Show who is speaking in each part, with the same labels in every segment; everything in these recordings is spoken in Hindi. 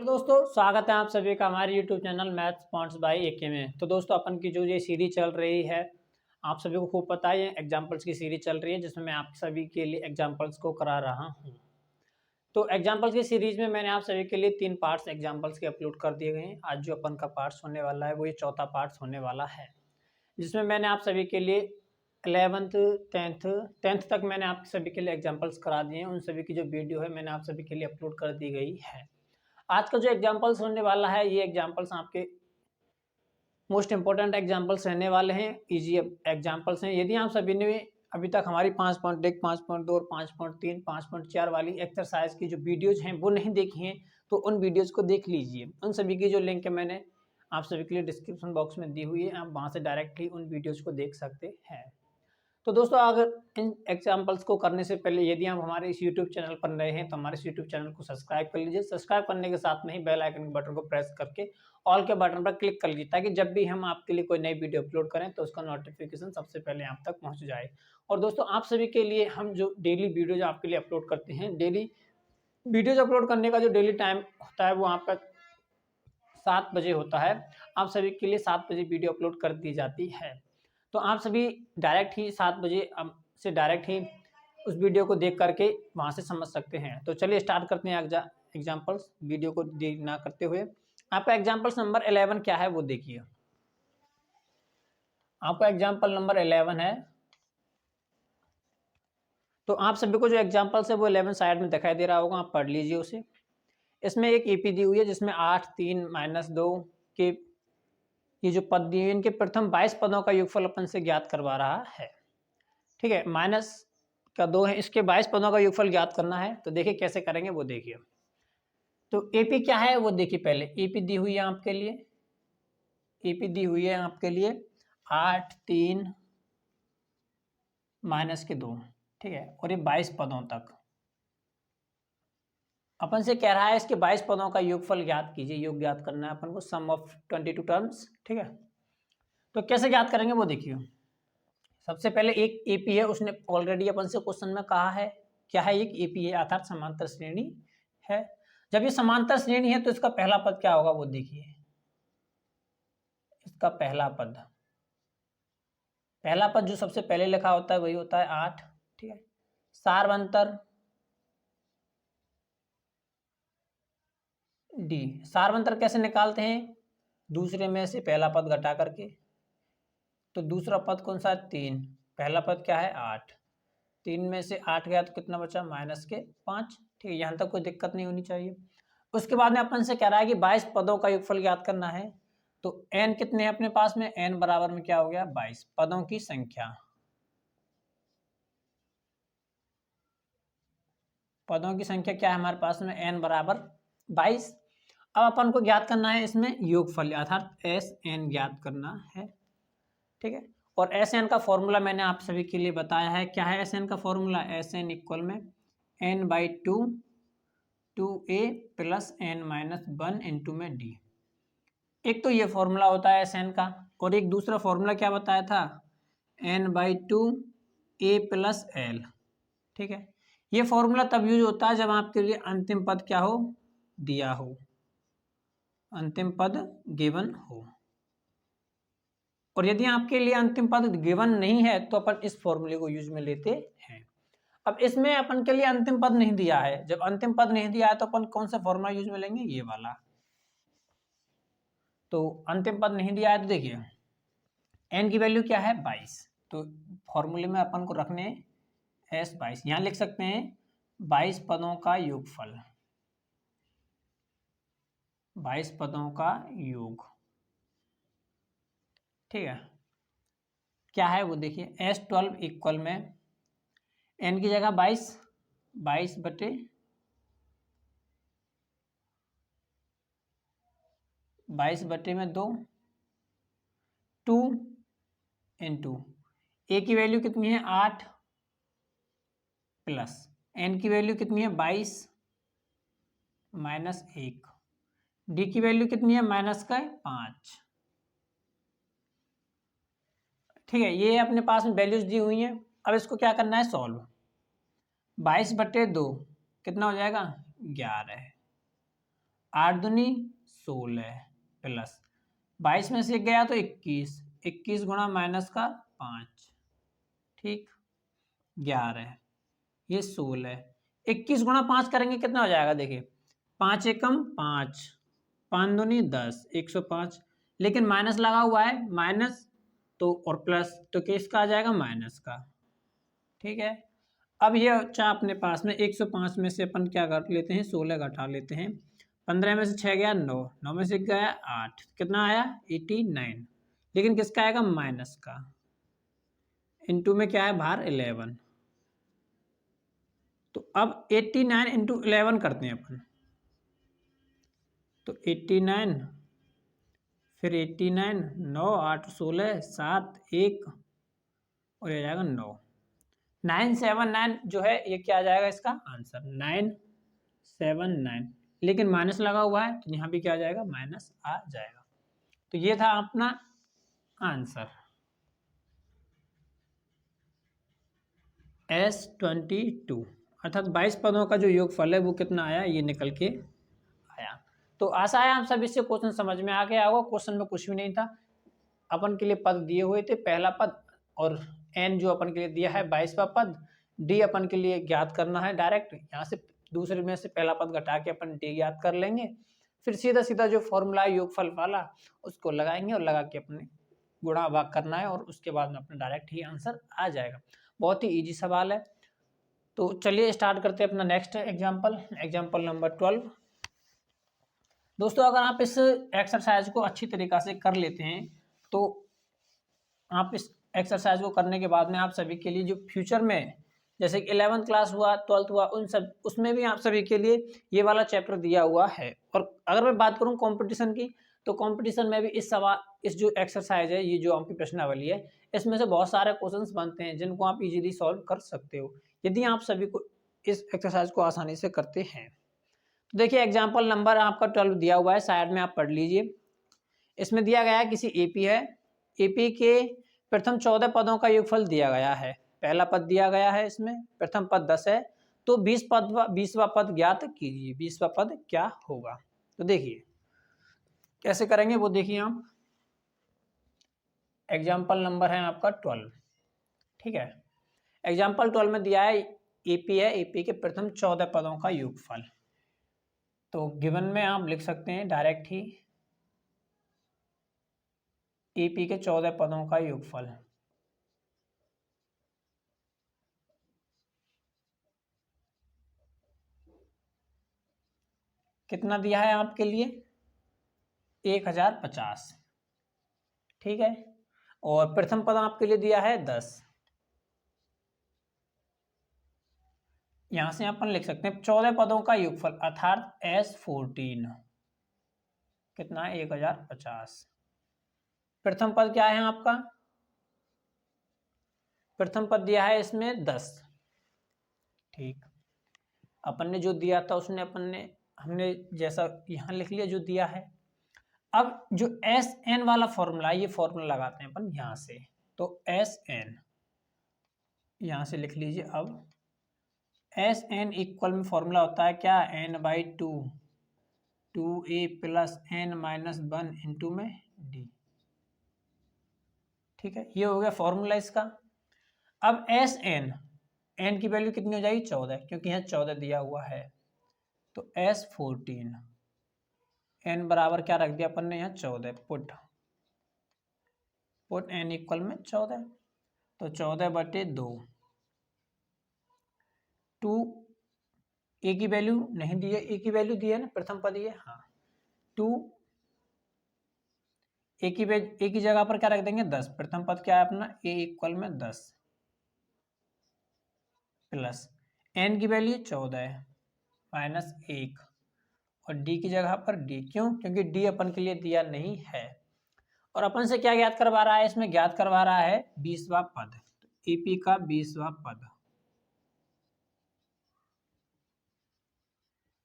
Speaker 1: तो दोस्तों स्वागत है आप सभी का हमारे YouTube चैनल मैथ्स स्पॉन्स बाय एके में। तो दोस्तों अपन की जो ये सीरीज चल रही है, आप सभी को खूब पता है, एग्जाम्पल्स की सीरीज चल रही है जिसमें मैं आप सभी के लिए एग्जाम्पल्स को करा रहा हूँ। तो एग्जाम्पल्स की सीरीज में मैंने आप सभी के लिए 3 पार्ट्स एग्जाम्पल्स के अपलोड कर दिए गए हैं। आज जो अपन का पार्ट्स होने वाला है वो ये चौथा पार्ट्स होने वाला है, जिसमें मैंने आप सभी के लिए 11th 10th तक मैंने आप सभी के लिए एग्जाम्पल्स करा दिए हैं। उन सभी की जो वीडियो है मैंने आप सभी के लिए अपलोड कर दी गई है। आज का जो एग्जाम्पल्स होने वाला है, ये एग्जाम्पल्स आपके मोस्ट इंपॉर्टेंट एग्जाम्पल्स रहने वाले हैं, इजी एग्जाम्पल्स हैं। यदि आप सभी ने अभी तक हमारी 5.1, 5.2 और 5.3, 5.4 वाली एक्सरसाइज की जो वीडियोज हैं वो नहीं देखी हैं, तो उन वीडियोज को देख लीजिए। उन सभी की जो लिंक है मैंने आप सभी के लिए डिस्क्रिप्शन बॉक्स में दी हुई है, आप वहाँ से डायरेक्टली उन वीडियोज को देख सकते हैं। तो दोस्तों अगर इन एग्जाम्पल्स को करने से पहले यदि आप हमारे इस यूट्यूब चैनल पर नए हैं तो हमारे इस यूट्यूब चैनल को सब्सक्राइब कर लीजिए। सब्सक्राइब करने के साथ में ही बेल आइकन के बटन को प्रेस करके ऑल के बटन पर क्लिक कर लीजिए, ताकि जब भी हम आपके लिए कोई नई वीडियो अपलोड करें तो उसका नोटिफिकेशन सबसे पहले आप तक पहुंच जाए। और दोस्तों आप सभी के लिए हम जो डेली वीडियोज आपके लिए अपलोड करते हैं, डेली वीडियोज अपलोड करने का जो डेली टाइम होता है वो आपका 7 बजे होता है। आप सभी के लिए 7 बजे वीडियो अपलोड कर दी जाती है। तो आप सभी डायरेक्ट ही 7 बजे से डायरेक्ट ही उस वीडियो को देख करके वहाँ से समझ सकते हैं। तो चलिए स्टार्ट करते हैं एग्जाम्पल्स, वीडियो को देरी ना करते हुए। आपका एग्जाम्पल्स नंबर 11 क्या है वो देखिए। आपका एग्जाम्पल नंबर 11 है, तो आप सभी को जो एग्जाम्पल्स है वो 11 साइड में दिखाई दे रहा होगा, आप पढ़ लीजिए उसे। इसमें एक ईपी दी हुई है जिसमें 8, 3, -2 के ये जो पद दिए इनके प्रथम 22 पदों का योगफल अपन से ज्ञात करवा रहा है। ठीक है, माइनस का 2 है, इसके 22 पदों का योगफल ज्ञात करना है। तो देखिए कैसे करेंगे वो देखिए। तो एपी क्या है वो देखिए। पहले एपी दी हुई है आपके लिए, एपी दी हुई है आपके लिए 8, 3, -2। ठीक है, और ये 22 पदों तक अपन से कह रहा है इसके 22 पदों का योगफल ज्ञात कीजिए। योग ज्ञात करना है अपन को, सम ऑफ 22 टर्म्स। ठीक है, तो कैसे ज्ञात करेंगे वो देखिए। सबसे पहले एक एपी है, उसने ऑलरेडी अपन से क्वेश्चन में कहा है क्या है, एक एपी है अर्थात समांतर श्रेणी है। जब ये समांतर श्रेणी है तो इसका पहला पद क्या होगा वो देखिए। इसका पहला पद जो सबसे पहले लिखा होता है वही होता है 8। ठीक है, सार्वंतर डी। सार्वंतर कैसे निकालते हैं, दूसरे में से पहला पद घटा करके। तो दूसरा पद कौन सा है, 3। पहला पद क्या है 8, 3 में से 8 गया तो कितना बचा, -5। ठीक है, यहाँ तक कोई दिक्कत नहीं होनी चाहिए। उसके बाद में अपन से कह रहा है कि 22 पदों का योगफल ज्ञात करना है। तो n कितने हैं अपने पास में, n बराबर में क्या हो गया 22 पदों की संख्या। पदों की संख्या क्या है हमारे पास में, n बराबर 22। अब अपन को ज्ञात करना है इसमें योगफल अर्थात एस एन ज्ञात करना है। ठीक है, और एस एन का फॉर्मूला मैंने आप सभी के लिए बताया है। क्या है एस एन का फॉर्मूला, एस एन इक्वल में n/2 2a + n-1 इंटू में d। एक तो ये फॉर्मूला होता है एस एन का, और एक दूसरा फॉर्मूला क्या बताया था, n/2 a + l। ठीक है, ये फॉर्मूला तब यूज होता है जब आपके लिए अंतिम पद क्या हो, दिया हो, अंतिम पद गिवन हो। और यदि आपके लिए अंतिम पद गिवन नहीं है तो अपन इस फॉर्मूले को यूज में लेते हैं। अब इसमें अपन के लिए अंतिम पद नहीं दिया है, जब अंतिम पद नहीं दिया है तो अपन कौन सा फॉर्मूला यूज में लेंगे, ये वाला। तो अंतिम पद नहीं दिया है तो देखिए n की वैल्यू क्या है 22, तो फॉर्मूले में अपन को रखने S22। यहां लिख सकते हैं 22 पदों का योगफल, 22 पदों का योग। ठीक है, क्या है वो देखिए, S12 इक्वल में n की जगह 22, 22 बटे 22 बटे में 2, 2 इंटू ए की वैल्यू कितनी है 8 प्लस n की वैल्यू कितनी है 22 -1, डी की वैल्यू कितनी है -5। ठीक है, ये अपने पास में वैल्यूज दी हुई हैं। अब इसको क्या करना है, सॉल्व। 22 बटे 2 कितना हो जाएगा 11, 8 दूनी 16 प्लस 22 में से गया तो 21, 21 गुणा माइनस का 5, ठीक, 11, ये 16, 21 गुणा 5 करेंगे कितना हो जाएगा, देखिए 5 एकम 5, 5 दूनी 10, 105, लेकिन माइनस लगा हुआ है, माइनस तो और प्लस तो किसका आ जाएगा, माइनस का, ठीक है। अब ये बच्चा अपने पास में 105 में से अपन क्या कर लेते हैं, 16 घटा लेते हैं, 15 में से 6 गया 9, 9 में से गया 8, कितना आया 89, लेकिन किसका आएगा, माइनस का, इनटू में क्या है बाहर 11, तो अब 89 इंटू 11 करते हैं अपन, तो 89 फिर 89, 9 8 16 7 1 और ये जाएगा 9, 979 जो है ये क्या आ जाएगा इसका आंसर 979, लेकिन माइनस लगा हुआ है तो यहाँ भी क्या आ जाएगा, माइनस आ जाएगा। तो ये था अपना आंसर S22, अर्थात 22 पदों का जो योगफल है वो कितना आया, ये निकल के आया। तो आशा है आप सभी से क्वेश्चन समझ में आ गया होगा। क्वेश्चन में कुछ भी नहीं था, अपन के लिए पद दिए हुए थे, पहला पद और n जो अपन के लिए दिया है 22वां पद, d अपन के लिए ज्ञात करना है डायरेक्ट, यहाँ से दूसरे में से पहला पद घटा के अपन d ज्ञात कर लेंगे, फिर सीधा सीधा जो फॉर्मूला है योगफल वाला उसको लगाएंगे और लगा के अपने गुणा भाग करना है और उसके बाद में अपना डायरेक्ट ही आंसर आ जाएगा। बहुत ही इजी सवाल है। तो चलिए स्टार्ट करते हैं अपना नेक्स्ट एग्जाम्पल, एग्जाम्पल नंबर 12। दोस्तों अगर आप इस एक्सरसाइज को अच्छी तरीक़ा से कर लेते हैं तो आप इस एक्सरसाइज को करने के बाद में आप सभी के लिए जो फ्यूचर में जैसे कि 11th क्लास हुआ, 12th हुआ, उन सब उसमें भी आप सभी के लिए ये वाला चैप्टर दिया हुआ है। और अगर मैं बात करूं कंपटीशन की, तो कंपटीशन में भी इस सवाल, इस जो एक्सरसाइज है, ये जो आपकी प्रश्नावली है, इसमें से बहुत सारे क्वेश्चंस बनते हैं जिनको आप इजीली सॉल्व कर सकते हो यदि आप सभी को इस एक्सरसाइज को आसानी से करते हैं। तो देखिए एग्जाम्पल नंबर आपका 12 दिया हुआ है, साइड में आप पढ़ लीजिए। इसमें दिया गया है किसी एपी है, एपी के प्रथम 14 पदों का योगफल दिया गया है। पहला पद दिया गया है, इसमें प्रथम पद 10 है, तो 20वां पद ज्ञात कीजिए, 20वां पद क्या होगा। तो देखिए कैसे करेंगे वो देखिए आप। एग्जाम्पल नंबर है आपका 12, ठीक है। एग्जाम्पल 12 में दिया है एपी है, एपी के प्रथम 14 पदों का योगफल। तो गिवन में आप लिख सकते हैं डायरेक्ट ही एपी के 14 पदों का योगफल। कितना दिया है आपके लिए, 1050, ठीक है। और प्रथम पद आपके लिए दिया है 10, यहां से अपन लिख सकते हैं 14 पदों का योगफल अर्थात S14 कितना है 1050। प्रथम पद क्या है आपका, प्रथम पद दिया है इसमें 10, ठीक। अपन ने जो दिया था उसने हमने जैसा यहां लिख लिया जो दिया है। अब जो एस एन वाला फॉर्मूला, ये फॉर्मूला लगाते हैं अपन यहां से, तो एस एन यहां से लिख लीजिए। अब एस एन इक्वल में फॉर्मूला होता है क्या, n/2 2a plus n minus 1 into में d, ठीक है। ये हो गया फॉर्मूला इसका। अब एस एन, एन की वैल्यू कितनी हो जाएगी 14, क्योंकि यहाँ 14 दिया हुआ है। तो S14 n बराबर क्या रख दिया अपन ने यहाँ 14, पुट n इक्वल में 14, तो 14/2, 2 ए की वैल्यू नहीं दी है, ए की वैल्यू दी है ना, प्रथम पद ये, हाँ 2 ए की जगह पर क्या रख देंगे 10, प्रथम पद क्या है अपना ए इक्वल में 10 प्लस n की वैल्यू 14 माइनस 1 और d की जगह पर d, क्यों, क्योंकि d अपन के लिए दिया नहीं है। और अपन से क्या ज्ञात करवा रहा है, इसमें ज्ञात करवा रहा है 20वां पद, तो एपी का 20वां पद।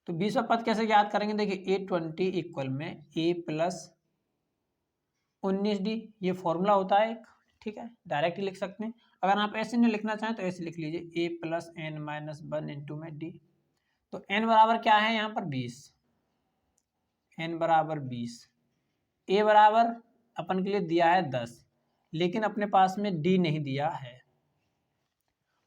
Speaker 1: तो 20वां पद कैसे ज्ञात करेंगे, देखिए A20 इक्वल में a प्लस 19d, ये फॉर्मूला होता है एक, ठीक है, डायरेक्ट लिख सकते हैं। अगर आप ऐसे नहीं लिखना चाहें तो ऐसे लिख लीजिए a plus n minus 1 into में d। तो n बराबर क्या है यहाँ पर 20, n बराबर 20, a बराबर अपन के लिए दिया है 10, लेकिन अपने पास में d नहीं दिया है।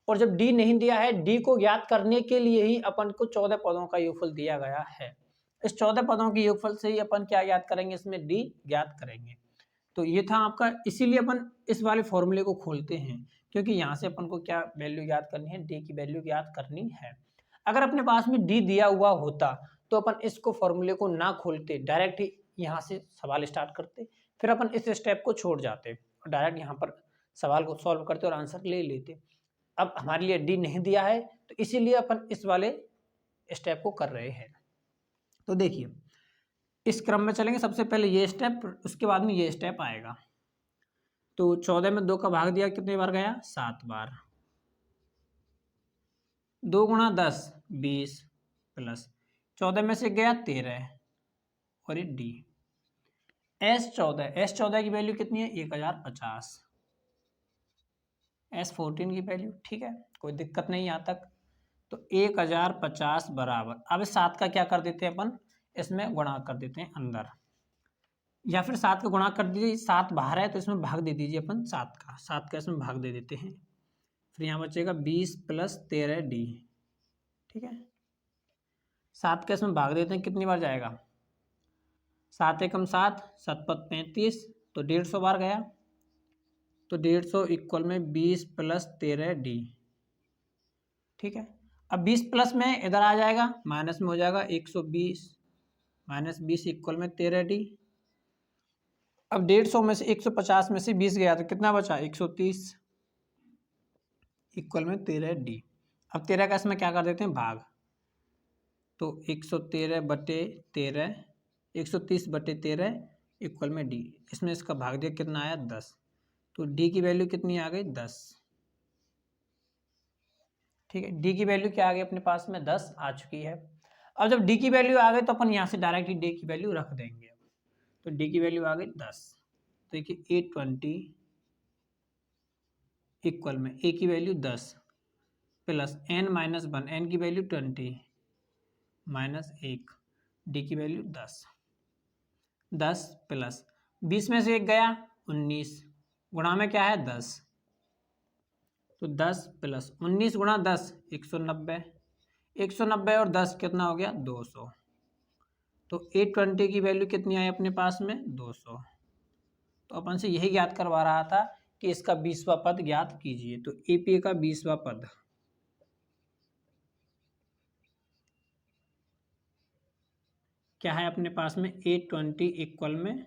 Speaker 1: और जब d नहीं दिया है, d को ज्ञात करने के लिए ही अपन को 14 पदों का योगफल दिया गया है। इस 14 पदों के योगफल से ही अपन क्या ज्ञात करेंगे, इसमें d ज्ञात करेंगे। तो ये था आपका, इसीलिए अपन इस वाले फॉर्मूले को खोलते हैं, क्योंकि यहाँ से अपन को क्या वैल्यू याद करनी है, d की वैल्यू याद करनी है। अगर अपने पास में d दिया हुआ होता तो अपन इसको फॉर्मूले को ना खोलते, डायरेक्ट ही यहाँ से सवाल स्टार्ट करते, फिर अपन इस स्टेप को छोड़ जाते और डायरेक्ट यहाँ पर सवाल को सॉल्व करते और आंसर ले लेते। अब हमारे लिए d नहीं दिया है, तो इसीलिए अपन इस वाले स्टेप को कर रहे हैं। तो देखिए इस क्रम में चलेंगे, सबसे पहले ये स्टेप, उसके बाद में ये स्टेप आएगा। तो 14 में 2 का भाग दिया, कितने बार गया, 7 बार। 2 गुणा 10 20 प्लस 14 में से गया 13 और ये डी। S14 की वैल्यू कितनी है, 1050। S14 की वैल्यू, ठीक है, कोई दिक्कत नहीं यहाँ तक। तो 1050 बराबर, अब 7 का क्या कर देते हैं अपन, इसमें गुणा कर देते हैं अंदर, या फिर 7 का गुणा कर दीजिए, 7 बाहर है तो इसमें भाग दे दीजिए अपन 7 का इसमें भाग दे देते हैं। फिर यहाँ बचेगा 20 प्लस 13 डी, ठीक है। 7 का इसमें भाग देते हैं, कितनी बार जाएगा, 7 एकम 7, 7 पद 35, तो 150 बार गया। तो 150 इक्वल में 20 प्लस 13 डी, ठीक है। अब 20 प्लस में इधर आ जाएगा, माइनस में हो जाएगा 120, माइनस 20 इक्वल में 13 डी। अब 150 में से 150 में से 20 गया तो कितना बचा, 130 इक्वल में 13 डी। अब 13 का इसमें क्या कर देते हैं, भाग। तो 113 बटे 13, 130 बटे 13 इक्वल में डी, इसमें इसका भाग दिया, कितना आया, 10। तो डी की वैल्यू कितनी आ गई, 10, ठीक है। डी की वैल्यू क्या आ गई अपने पास में, 10 आ चुकी है। अब जब डी की वैल्यू आ गई तो अपन यहाँ से डायरेक्ट ही डी की वैल्यू रख देंगे। तो डी की वैल्यू आ गई 10। तो देखिए 820 इक्वल में ए की value 10 plus n minus 1, n की वैल्यू 20 माइनस 1, डी की वैल्यू 10। 10 प्लस 20 में से 1 गया, 19 गुणा में क्या है, 10। तो 10 प्लस 19 गुणा 10, 190, 190 और 10 कितना हो गया, 200। तो 820 की वैल्यू कितनी आई अपने पास में, 200। तो अपन से यही ज्ञात करवा रहा था कि इसका 20वां पद ज्ञात कीजिए। तो एपी का 20वां पद क्या है अपने पास में, 820 इक्वल में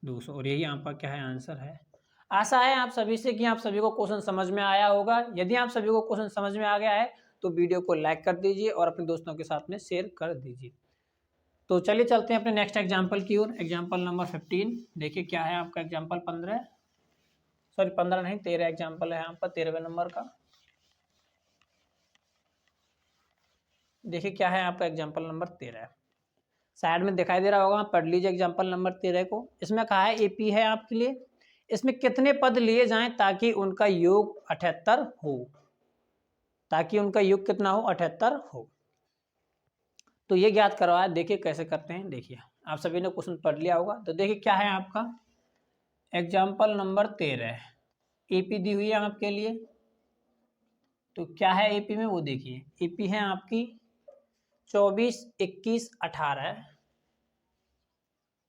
Speaker 1: 200, और यही आपका क्या है, आंसर है। आशा है आप सभी से कि आप सभी को क्वेश्चन समझ में आया होगा। यदि आप सभी को क्वेश्चन समझ में आ गया है तो वीडियो को लाइक कर दीजिए और अपने दोस्तों के साथ में शेयर कर दीजिए। तो चलिए चलते हैं अपने नेक्स्ट एग्जाम्पल की ओर। एग्जाम्पल नंबर 15 देखिए क्या है आपका, एग्जाम्पल 15 नहीं 13 एग्जाम्पल है यहाँ पर, 13वें नंबर का। देखिए क्या है आपका एग्जाम्पल नंबर 13, साइड में दिखाई दे रहा होगा, पढ़ लीजिए एग्जाम्पल नंबर 13 को। इसमें कहा है एपी है आपके लिए, इसमें कितने पद लिए जाएं ताकि उनका योग 78 हो, ताकि उनका योग कितना हो, 78 हो। तो ये ज्ञात करवाया, देखिए कैसे करते हैं। देखिए आप सभी ने क्वेश्चन पढ़ लिया होगा। तो देखिए क्या है आपका एग्जाम्पल नंबर 13, एपी दी हुई है आपके लिए। तो क्या है एपी में, वो देखिए एपी है आपकी 24 21 18,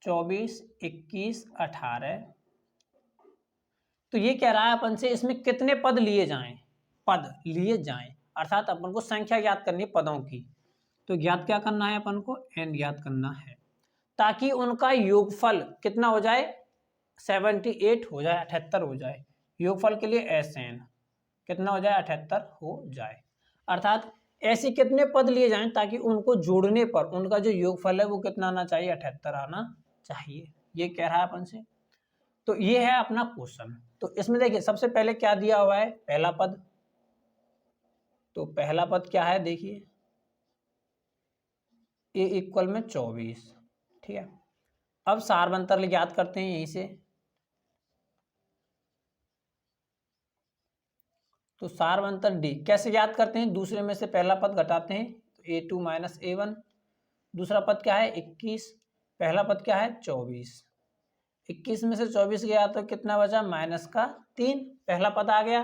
Speaker 1: 24 21 18। तो ये कह रहा है अपन से इसमें कितने पद लिए जाएं, पद लिए जाएं, अर्थात अपन को संख्या ज्ञात करनी है पदों की। तो ज्ञात क्या करना है अपन को, n ज्ञात करना है, ताकि उनका योगफल कितना हो जाए, 78 हो जाए, 78 हो जाए। योगफल के लिए SN कितना हो जाए, 78 हो जाए। अर्थात ऐसे कितने पद लिए जाएं ताकि उनको जोड़ने पर उनका जो योगफल है वो कितना आना चाहिए, 78 आना चाहिए। ये कह रहा है अपन से। तो ये है अपना क्वेश्चन। तो इसमें देखिए सबसे पहले क्या दिया हुआ है, पहला पद। तो पहला पद क्या है, देखिए a इक्वल में 24, ठीक है। अब सारवंतर ज्ञात करते हैं यहीं से। तो सारवंतर d कैसे ज्ञात करते हैं, दूसरे में से पहला पद घटाते हैं। तो a2 माइनस a1 दूसरा पद क्या है 21, पहला पद क्या है 24। 21 में से 24 गया तो कितना बचा -3, पहला पद आ गया,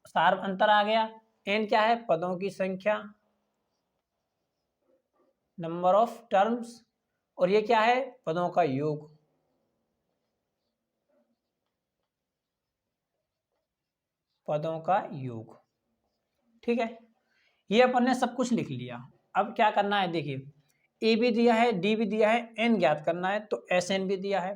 Speaker 1: सार अंतर आ गया। n क्या है पदों की संख्या, नंबर ऑफ टर्म्स, और ये क्या है पदों का योग। पदों का योग, ठीक है। ये अपन ने सब कुछ लिख लिया। अब क्या करना है देखिए, ए भी दिया है, डी भी दिया है, एन ज्ञात करना है, तो एस एन भी दिया है।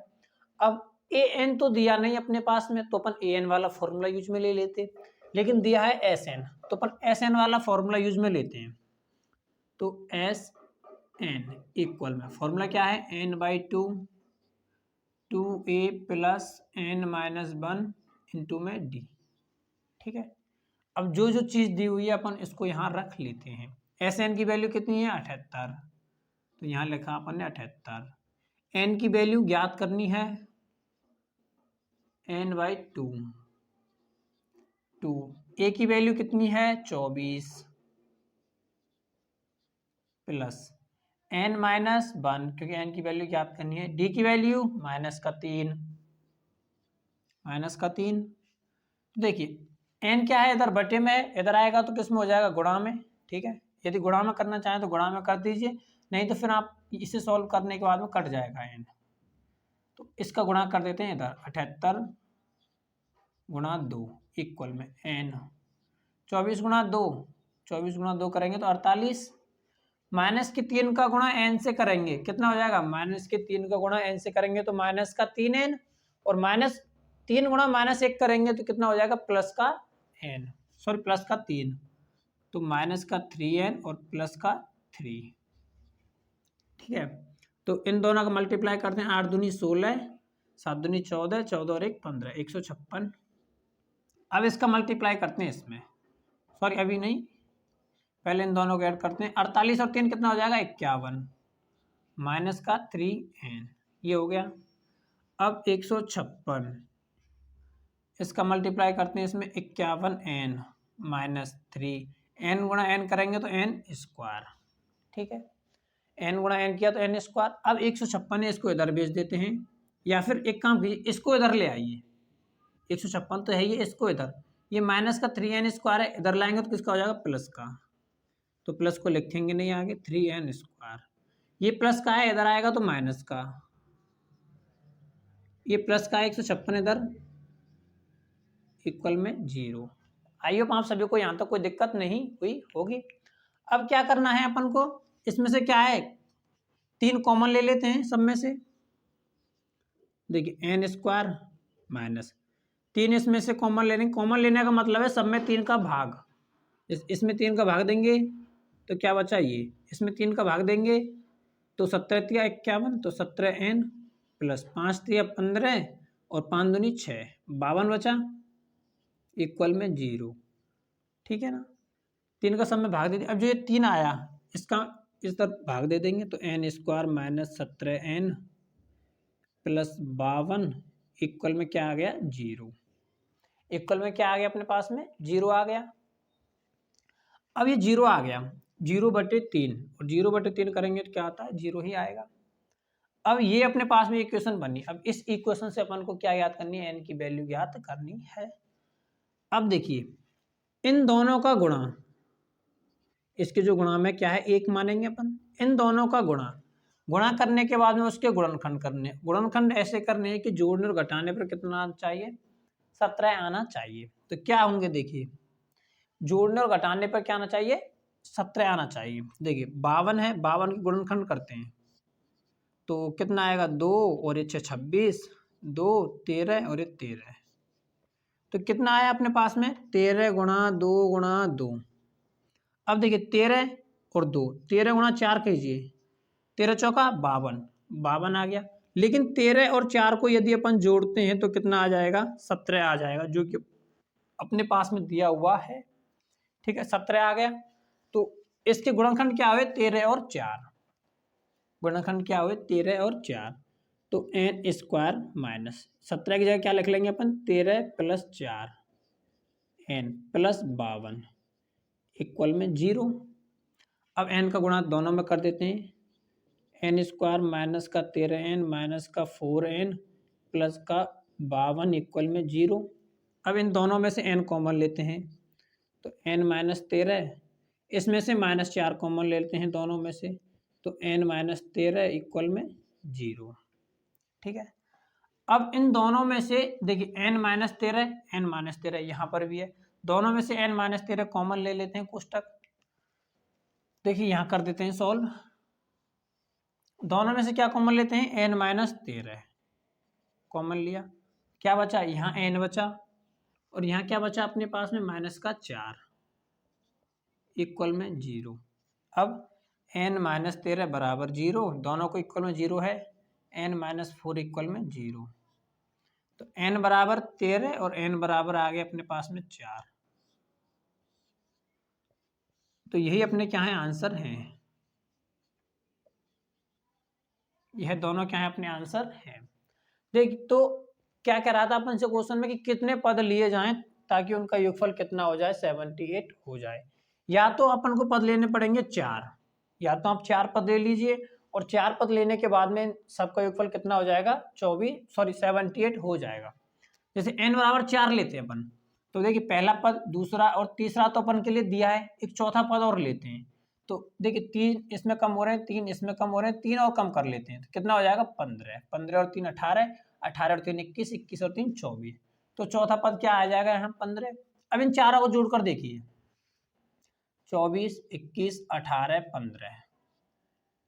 Speaker 1: अब ए एन तो दिया नहीं अपने पास में, तो अपन ए एन वाला फॉर्मूला यूज में ले लेते, लेकिन दिया है एस एन, तो अपन एस एन वाला फॉर्मूला यूज में लेते हैं। तो एस एन इक्वल में फॉर्मूला क्या है n/2 2a plus n-1 into में डी, ठीक है। अब जो जो चीज दी हुई है अपन इसको यहाँ रख लेते हैं। एस एन की वैल्यू कितनी है 78, तो यहाँ लिखा अपन ने 78। एन की वैल्यू ज्ञात करनी है n/2, ए की वैल्यू कितनी है 24 प्लस n-1, क्योंकि n की वैल्यू ज्ञात करनी है। डी की वैल्यू -3, देखिए n क्या है इधर बटे में, इधर आएगा तो किस में हो जाएगा गुणा में, ठीक है। यदि गुणा में करना चाहें तो गुणा में कर दीजिए, नहीं तो फिर आप इसे सॉल्व करने के बाद में कट जाएगा n। तो इसका गुणा कर देते हैं इधर 78 गुणा 2 इक्वल में n, 24 गुणा 2, 24 गुणा 2 करेंगे तो 48, -3 का गुणा n से करेंगे कितना हो जाएगा, -3 का गुणा n से करेंगे तो -3n, और -3 गुणा -1 करेंगे तो कितना हो जाएगा +n, सॉरी +3, तो -3n और +3, ठीक है। तो इन दोनों का मल्टीप्लाई करते हैं, 8 दूनी 16, 7 दूनी 14, 14 और 1 15, 156। अब इसका मल्टीप्लाई करते हैं इसमें, सॉरी अभी नहीं, पहले इन दोनों को ऐड करते हैं। 48 और 3 कितना हो जाएगा 51, -3n, ये हो गया। अब 156, इसका मल्टीप्लाई करते हैं इसमें 51n -3, n गुणा n करेंगे तो n स्क्वायर, ठीक है। n गुणा n किया तो n स्क्वायर। अब 156 है, इसको इधर भेज देते हैं, या फिर एक काम कीजिए इसको इधर ले आइए, 156 तो है ये, इसको इधर, ये -3n स्क्वायर है, इधर लाएंगे तो किसका हो जाएगा प्लस का, तो प्लस को लिखेंगे नहीं आगे, 3n स्क्वायर, ये प्लस का है इधर आएगा तो माइनस का, ये प्लस का है 156 इधर इक्वल में 0। आई होप आप सभी को यहाँ तक कोई दिक्कत नहीं हुई होगी। अब क्या करना है अपन को, इसमें से क्या है 3 कॉमन ले लेते हैं सब में से, देखिए n स्क्वायर -3 इसमें से कॉमन लेने, कॉमन लेने का मतलब है सब में 3 का भाग, इसमें 3 का भाग देंगे तो क्या बचा ये, इसमें 3 का भाग देंगे तो 17 या 51, तो 17n प्लस 5 या 15 और 5 दूनी 6, 52 बचा इक्वल में 0, ठीक है ना। 3 का सब में भाग दे दिया। अब जो ये 3 आया इसका इस तरफ भाग दे देंगे तो n square -17n plus 52 equal में क्या आ गया 0, इक्वल में क्या आ गया अपने पास में 0 आ गया। अब ये 0 आ गया, 0/3, और 0/3 करेंगे तो क्या आता है 0 ही आएगा। अब ये अपने पास में इक्वेशन बनी। अब इस इक्वेशन से अपन को क्या याद करनी है, n की वैल्यू ज्ञात करनी है। अब देखिए इन दोनों का गुणा, इसके जो गुणा में क्या है 1 मानेंगे अपन, इन दोनों का गुणा करने के बाद में उसके गुणनखंड करने, गुणनखंड ऐसे करने हैं कि जोड़ने और घटाने पर कितना आना चाहिए 17 आना चाहिए। तो क्या होंगे देखिए, जोड़ने और घटाने पर क्या आना चाहिए 17 आना चाहिए। देखिए 52 है, 52 के गुणनखंड करते हैं तो कितना आएगा 2 और ये 6 26, 2 13 और ये 13, तो कितना आया अपने पास में 13 गुणा 2 गुणा 2। अब देखिए 13 और 2, 13 गुणा 4 कीजिए, 13 चौका 52, 52 आ गया। लेकिन 13 और 4 को यदि अपन जोड़ते हैं तो कितना आ जाएगा 17 आ जाएगा, जो कि अपने पास में दिया हुआ है, ठीक है 17 आ गया। तो इसके गुणनखंड क्या हुए 13 और 4, गुणनखंड क्या हुए 13 और 4, तो n स्क्वायर -17 की जगह क्या लिख लेंगे अपन 13 + 4 n प्लस 52 इक्वल में 0। अब n का गुणा दोनों में कर देते हैं, एन स्क्वायर माइनस का 13n माइनस का 4n प्लस का 52 इक्वल में 0। अब इन दोनों में से n कॉमन लेते हैं तो n माइनस 13, इसमें से -4 कॉमन लेते हैं दोनों में से तो n माइनस 13 इक्वल में 0। ठीक है, अब इन दोनों में से देखिए n माइनस 13 यहाँ पर भी है, दोनों में से n माइनस 13 कॉमन ले लेते हैं कोष्टक। देखिए यहाँ कर देते हैं सॉल्व, दोनों में से क्या कॉमन लेते हैं n माइनस 13 कॉमन लिया, क्या बचा यहाँ n बचा और यहाँ क्या बचा अपने पास में माइनस का 4 इक्वल में 0। अब n माइनस 13 बराबर 0, दोनों को इक्वल में 0 है, n माइनस 4 इक्वल में 0, तो n बराबर 13 और n बराबर आ गए अपने पास में 4। तो यही अपने क्या है आंसर हैं, यह दोनों क्या है अपने आंसर हैं। देख तो क्या कह रहा था अपन से क्वेश्चन में कि कितने पद लिए जाएं ताकि उनका योगफल कितना हो जाए 78 हो जाए। या तो अपन को पद लेने पड़ेंगे 4, या तो आप 4 पद ले लीजिए और 4 पद लेने के बाद में सबका योगफल कितना हो जाएगा 78 हो जाएगा। जैसे n बराबर 4 लेते हैं अपन, तो देखिए पहला पद दूसरा और तीसरा तो अपन के लिए दिया है, एक चौथा पद और लेते हैं तो देखिए 3 इसमें कम हो रहे हैं, 3 इसमें कम हो रहे हैं, 3 और कम कर लेते हैं तो कितना हो जाएगा 15, 15 और 3 18, 18 और 3 21, 21 और 3 24, तो चौथा पद क्या आ जाएगा यहाँ 15। अब इन चारों को जोड़कर देखिए 24 21 18 15,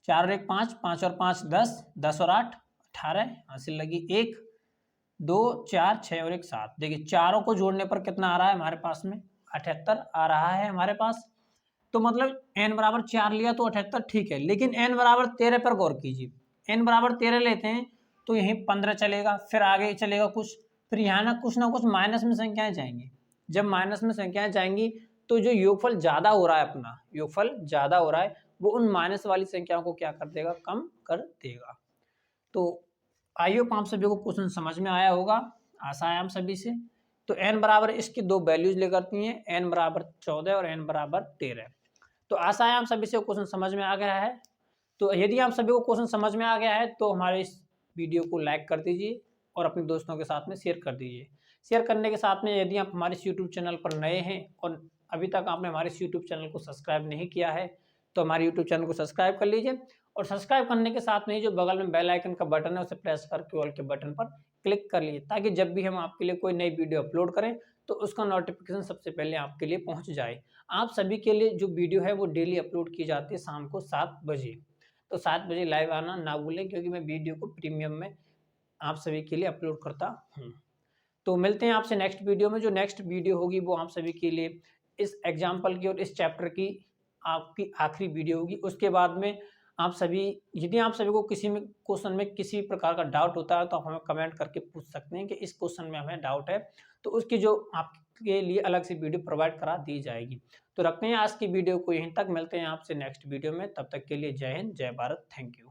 Speaker 1: 4 और 1 5, 5 और 5 10, 10 और 8 18, हासिल लगी 1 2 4 6 और 1 7। देखिए चारों को जोड़ने पर कितना आ रहा है हमारे पास में 78 आ रहा है हमारे पास। तो मतलब n बराबर 4 लिया तो 78 ठीक है, लेकिन n बराबर 13 पर गौर कीजिए, n बराबर 13 लेते हैं तो यहीं 15 चलेगा, फिर आगे चलेगा कुछ, फिर यहाँ ना कुछ माइनस में संख्याएं जाएंगी। जब माइनस में संख्याएं जाएंगी तो जो योगफल ज्यादा हो रहा है, अपना योगफल ज्यादा हो रहा है, वो उन माइनस वाली संख्याओं को क्या कर देगा कम कर देगा। तो आई होप आप सभी को क्वेश्चन समझ में आया होगा, आशा है आप सभी से। तो n बराबर इसकी दो वैल्यूज ले करती हैं, n बराबर 14 और n बराबर 13। तो आशा है आप सभी से क्वेश्चन समझ में आ गया है। तो यदि आप सभी को क्वेश्चन समझ में आ गया है तो हमारे इस वीडियो को लाइक कर दीजिए और अपने दोस्तों के साथ में शेयर कर दीजिए। शेयर करने के साथ में यदि आप हमारे इस यूट्यूब चैनल पर नए हैं और अभी तक आपने हमारे इस यूट्यूब चैनल को सब्सक्राइब नहीं किया है तो हमारे यूट्यूब चैनल को सब्सक्राइब कर लीजिए और सब्सक्राइब करने के साथ में ही जो बगल में बेल आइकन का बटन है उसे प्रेस करके ऑल के बटन पर क्लिक कर लीजिए, ताकि जब भी हम आपके लिए कोई नई वीडियो अपलोड करें तो उसका नोटिफिकेशन सबसे पहले आपके लिए पहुंच जाए। आप सभी के लिए जो वीडियो है वो डेली अपलोड की जाती है शाम को 7 बजे, तो 7 बजे लाइव आना ना भूलें, क्योंकि मैं वीडियो को प्रीमियम में आप सभी के लिए अपलोड करता हूँ। तो मिलते हैं आपसे नेक्स्ट वीडियो में। जो नेक्स्ट वीडियो होगी वो आप सभी के लिए इस एग्जाम्पल की और इस चैप्टर की आपकी आखिरी वीडियो होगी। उसके बाद में आप सभी, यदि आप सभी को किसी में क्वेश्चन में किसी प्रकार का डाउट होता है तो आप हमें कमेंट करके पूछ सकते हैं कि इस क्वेश्चन में हमें डाउट है, तो उसकी जो आपके लिए अलग से वीडियो प्रोवाइड करा दी जाएगी। तो रखते हैं आज की वीडियो को यहीं तक, मिलते हैं आपसे नेक्स्ट वीडियो में, तब तक के लिए जय हिंद जय भारत, थैंक यू।